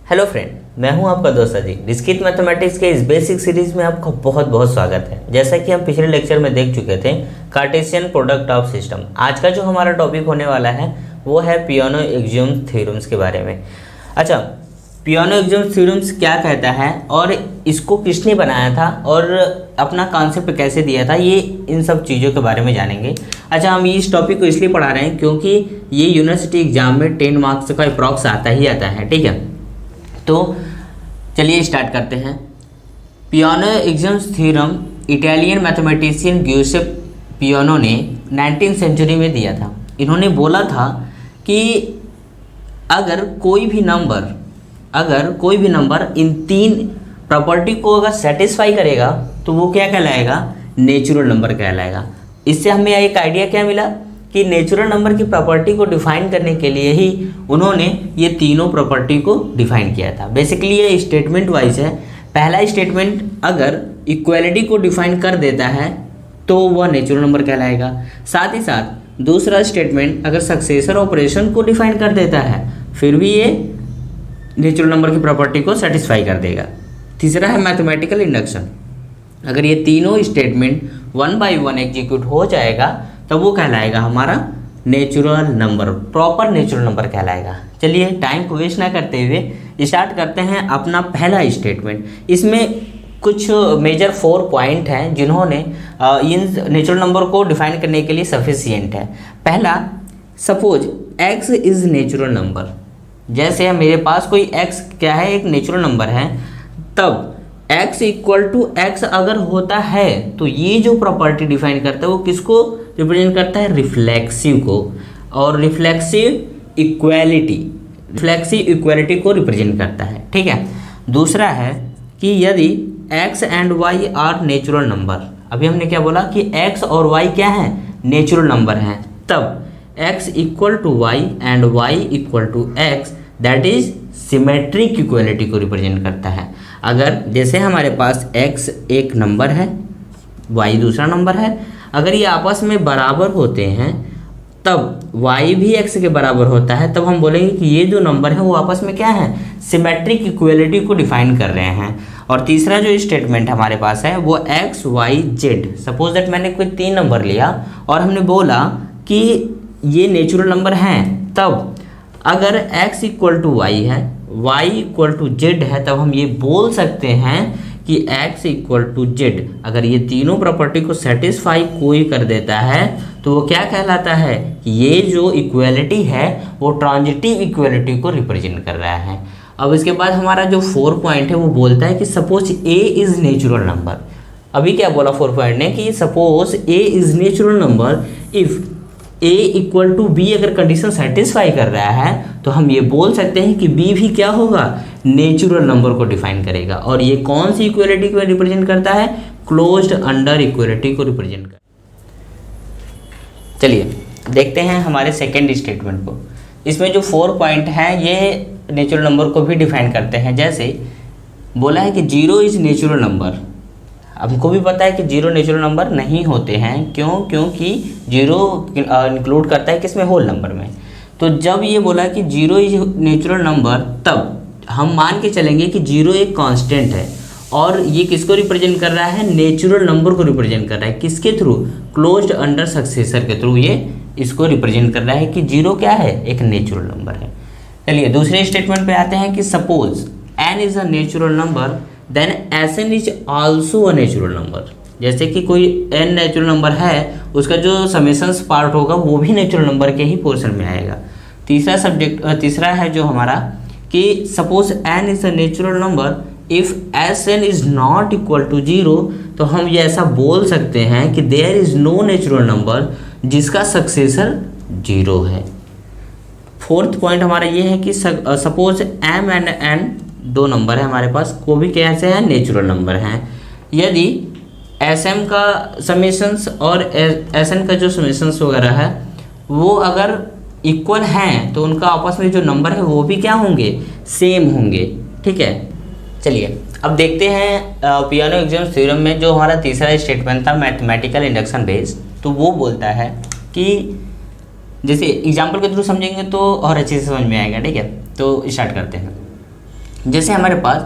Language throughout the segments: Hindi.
हेलो फ्रेंड, मैं हूं आपका दोस्त अजीत। डिस्क्रीट मैथमेटिक्स के इस बेसिक सीरीज में आपका बहुत बहुत स्वागत है। जैसा कि हम पिछले लेक्चर में देख चुके थे, कार्टेशियन प्रोडक्ट ऑफ सिस्टम। आज का जो हमारा टॉपिक होने वाला है वो है पियानो एक्सियम थ्योरम्स के बारे में। अच्छा, पियानो एक्सियम थ्योरम्स क्या कहता है और इसको किसने बनाया था और अपना कॉन्सेप्ट कैसे दिया था, ये इन सब चीज़ों के बारे में जानेंगे। अच्छा, हम इस टॉपिक को इसलिए पढ़ा रहे हैं क्योंकि ये यूनिवर्सिटी एग्जाम में 10 मार्क्स का अप्रॉक्स आता ही आता है। ठीक है, तो चलिए स्टार्ट करते हैं। Piano axiom theorem Italian mathematician Giuseppe piano ने 19वीं सेंचुरी में दिया था। इन्होंने बोला था कि अगर कोई भी नंबर इन 3 प्रॉपर्टी को अगर सेटिस्फाई करेगा तो वो क्या कहलाएगा, नेचुरल नंबर कहलाएगा। इससे हमें एक आइडिया क्या मिला कि नेचुरल नंबर की प्रॉपर्टी को डिफाइन करने के लिए ही उन्होंने ये तीनों प्रॉपर्टी को डिफाइन किया था। बेसिकली ये स्टेटमेंट वाइज है। पहला स्टेटमेंट अगर इक्वालिटी को डिफाइन कर देता है तो वह नेचुरल नंबर कहलाएगा। साथ ही साथ दूसरा स्टेटमेंट अगर सक्सेसर ऑपरेशन को डिफाइन कर देता है फिर भी ये नेचुरल नंबर की प्रॉपर्टी को सेटिस्फाई कर देगा। तीसरा है मैथमेटिकल इंडक्शन। अगर ये तीनों स्टेटमेंट 1 बाय 1 एग्जीक्यूट हो जाएगा तब वो कहलाएगा हमारा natural number, proper natural number कहलाएगा। चलिए टाइम को वेस्ट ना करते हुए स्टार्ट करते हैं अपना पहला स्टेटमेंट। इसमें कुछ मेजर 4 पॉइंट हैं जिन्होंने इन नेचुरल नंबर को डिफाइन करने के लिए सफिशिएंट है। पहला, suppose x is natural number. जैसे मेरे पास कोई x क्या है, एक नेचुरल नंबर है, तब x इक्वल टू x अगर होता है तो ये जो प्रॉपर्टी डिफाइन करता है वो किसको रिप्रेजेंट करता है, रिफ्लेक्सिव को, और रिफ्लेक्सिव इक्वालिटी को रिप्रेजेंट करता है। ठीक है, दूसरा है कि यदि x and y are natural number. अभी हमने क्या बोला कि x और y क्या है, नेचुरल नंबर हैं, तब x equal to y and y equal to x, that is symmetric equality को रिप्रेजेंट करता है। अगर जैसे हमारे पास x एक नंबर है, y दूसरा नंबर है, अगर ये आपस में बराबर होते हैं तब y भी x के बराबर होता है, तब हम बोलेंगे कि ये जो नंबर है वो आपस में क्या है, सिमेट्रिक इक्वालिटी को डिफाइन कर रहे हैं। और तीसरा जो स्टेटमेंट हमारे पास है वो x y z। Suppose that मैंने कोई 3 नंबर लिया और हमने बोला कि ये नेचुरल नंबर हैं, तब अगर x इक्वल टू y है, y इक्वल टू z है, तब हम ये बोल सकते हैं कि x इक्वल टू z। अगर ये तीनों प्रॉपर्टी को सेटिस्फाई कोई कर देता है तो वो क्या कहलाता है कि ये जो इक्वालिटी है वो ट्रांजिटिव इक्वालिटी को रिप्रेजेंट कर रहा है। अब इसके बाद हमारा जो 4 पॉइंट है वो बोलता है कि suppose a is natural number. अभी क्या बोला 4 पॉइंट ने कि suppose a is natural number if a equal to b। अगर कंडीशन सेटिस्फाई कर रहा है तो हम ये बोल सकते हैं कि b भी क्या होगा, नेचुरल नंबर को डिफाइन करेगा। और ये कौन सी इक्वालिटी को रिप्रेजेंट करता है, क्लोज्ड अंडर इक्वालिटी को रिप्रेजेंट करता है। चलिए देखते हैं हमारे सेकेंड स्टेटमेंट को। इसमें जो 4 पॉइंट हैं ये नेचुरल नंबर को भी डिफाइन करते हैं। जैसे बोला है कि 0 इज नेचुरल नंबर। हमको भी पता है कि 0 नेचुरल नंबर नहीं होते हैं, क्यों, क्योंकि 0 इंक्लूड करता है किसमें, होल नंबर में। तो जब ये बोला कि 0 इज नेचुरल नंबर, तब हम मान के चलेंगे कि 0 एक कांस्टेंट है और ये किसको रिप्रेजेंट कर रहा है, नेचुरल नंबर को रिप्रेजेंट कर रहा है। किसके थ्रू, क्लोज्ड अंडर सक्सेसर के थ्रू ये इसको रिप्रेजेंट कर रहा है कि 0 क्या है, एक नेचुरल नंबर है। चलिए दूसरे स्टेटमेंट पे आते हैं कि suppose n is a natural number then Sn is also a natural number. जैसे कि कोई n नेचुरल नंबर है, उसका जो समेशंस पार्ट होगा वो भी नेचुरल नंबर के ही पोर्शन में आएगा। तीसरा है जो हमारा कि suppose n is a natural number if Sn is not equal to 0, तो हम ये ऐसा बोल सकते हैं कि there is no natural number जिसका सक्सेसर 0 है। 4th पॉइंट हमारा ये है कि suppose m and n 2 number है हमारे पास, को भी कैसे हैं, नेचुरल नंबर हैं। यदि Sm का समेशंस और Sn का जो समेशंस वगैरह है वो अगर इक्वल हैं तो उनका आपस में जो नंबर है वो भी क्या होंगे, सेम होंगे। ठीक है, चलिए अब देखते हैं पियानो एक्सियम थ्योरम में जो हमारा तीसरा स्टेटमेंट था मैथमेटिकल इंडक्शन बेस्ड। तो वो बोलता है कि जैसे एग्जाम्पल के थ्रू समझेंगे तो और अच्छे से समझ में आएगा। ठीक है, तो स्टार्ट करते हैं। जैसे हमारे पास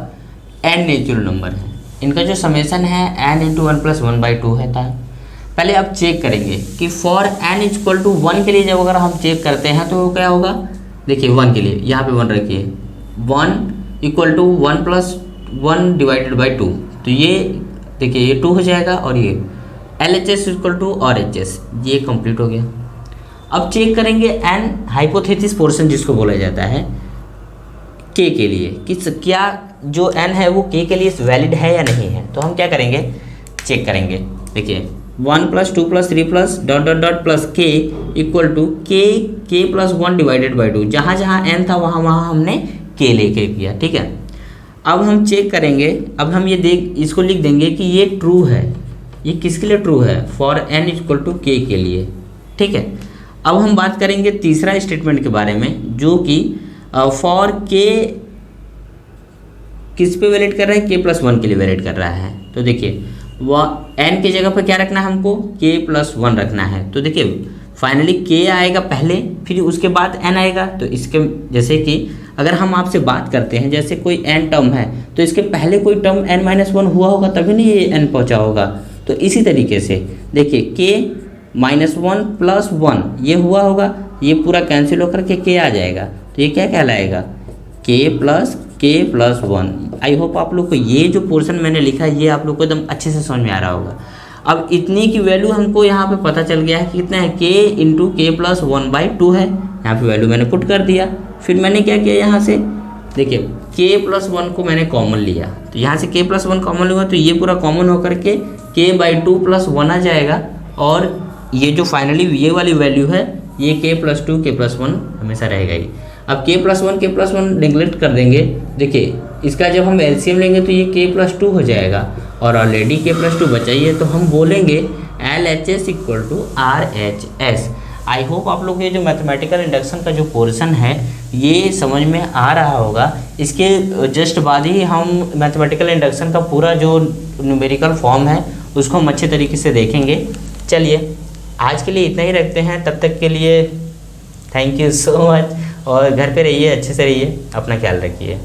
n नेचुरल नंबर है, इनका जो समेसन है n इंटू 1+1/2 है था। पहले अब चेक करेंगे कि फॉर n इक्वल टू 1 के लिए जब अगर हम चेक करते हैं तो क्या होगा। देखिए 1 के लिए यहाँ पे 1 रखिए, 1 इक्वल टू 1+1/2, तो ये देखिए ये 2 हो जाएगा और ये LHS इक्वल टू RHS, ये कंप्लीट हो गया। अब चेक करेंगे n हाइपोथेसिस पोर्शन जिसको बोला जाता है k के लिए कि क्या जो n है वो k के लिए वैलिड है या नहीं है। तो हम क्या करेंगे, चेक करेंगे। देखिए 1+2+3+... k इक्वल टू k+1/2, जहाँ जहाँ n था वहाँ वहाँ हमने k लेके किया, ठीक है। अब हम चेक करेंगे, अब हम ये इसको लिख देंगे कि ये ट्रू है। ये किसके लिए ट्रू है, for n equal to k के लिए, ठीक है। अब हम बात करेंगे तीसरा स्टेटमेंट के बारे में, जो कि फॉर k किस पे वैलिड कर रहा है, k+1 के लिए वैलिड कर रहा है। तो देखिए वह n की जगह पर क्या रखना है हमको, k+1 रखना है। तो देखिए फाइनली k आएगा पहले, फिर उसके बाद n आएगा। तो इसके जैसे कि अगर हम आपसे बात करते हैं, जैसे कोई n टर्म है तो इसके पहले कोई टर्म n-1 हुआ होगा तभी नहीं ये n पहुंचा होगा। तो इसी तरीके से देखिए k-1+1 ये हुआ होगा, ये पूरा कैंसिल होकर के k आ जाएगा। तो ये क्या कहलाएगा, k+1। आई होप आप लोग को ये जो पोर्शन मैंने लिखा है ये आप लोग को एकदम अच्छे से समझ में आ रहा होगा। अब इतनी की वैल्यू हमको यहाँ पे पता चल गया है कि कितना है, k इंटू k+1/2 है। यहाँ पे वैल्यू मैंने पुट कर दिया। फिर मैंने क्या किया, यहाँ से देखिए k+1 को मैंने कॉमन लिया, तो यहाँ से k+1 कॉमन लूँगा तो ये पूरा कॉमन होकर के k/2+1 आ जाएगा। और ये जो फाइनली ये वाली वैल्यू है ये k+2 k+1 हमेशा रहेगा ही। अब k+1 नेगलेक्ट कर देंगे। देखिए इसका जब हम एलसीएम लेंगे तो ये k+2 हो जाएगा और ऑलरेडी k+2 बचा ही है, तो हम बोलेंगे LHS equal to RHS। I hope आप लोग ये जो मैथमेटिकल इंडक्शन का जो पोर्शन है ये समझ में आ रहा होगा। इसके जस्ट बाद ही हम मैथमेटिकल इंडक्शन का पूरा जो न्यूमेरिकल फॉर्म है उसको हम अच्छे तरीके से देखेंगे। चलिए आज के लिए इतना ही रखते हैं, तब तक के लिए थैंक यू सो मच। और घर पे रहिए, अच्छे से रहिए, अपना ख्याल रखिए।